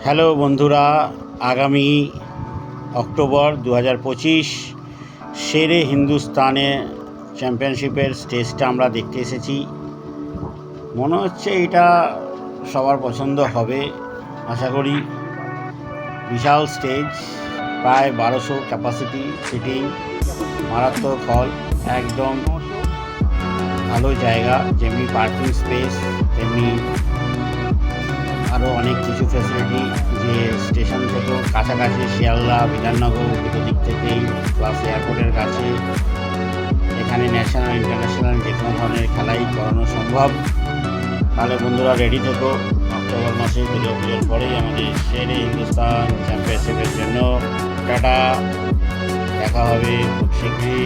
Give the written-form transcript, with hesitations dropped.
Hello বন্ধুরা, আগামী October 2025 শেরে হিন্দুস্তানে চ্যাম্পিয়নশিপের স্টেজটা আমরা দেখতে এসেছি। মনে হচ্ছে এটা সবার পছন্দ হবে, আশা করি। বিশাল স্টেজ, প্রায় 1200 ক্যাপাসিটি সিটিং, মারাত্মক হল, একদম ভালো জায়গা। যেমনি পার্কিং স্পেস তেমনি আরও অনেক কিছু ফ্যাসিলিটি, যে স্টেশন থেকেও কাছাকাছি, শিয়ালদা, বিধাননগর দুটো দিক থেকেই, প্লাস এয়ারপোর্টের কাছে। এখানে ন্যাশনাল ইন্টারন্যাশনাল যে কোনো ধরনের খেলাই করানো সম্ভব। তাহলে বন্ধুরা রেডি থেকো, অক্টোবর মাসে দুর্গাপুজোর পরেই আমাদের শেরে হিন্দুস্তান চ্যাম্পিয়নশিপের জন্য। টাটা, দেখা হবে খুব শীঘ্রই।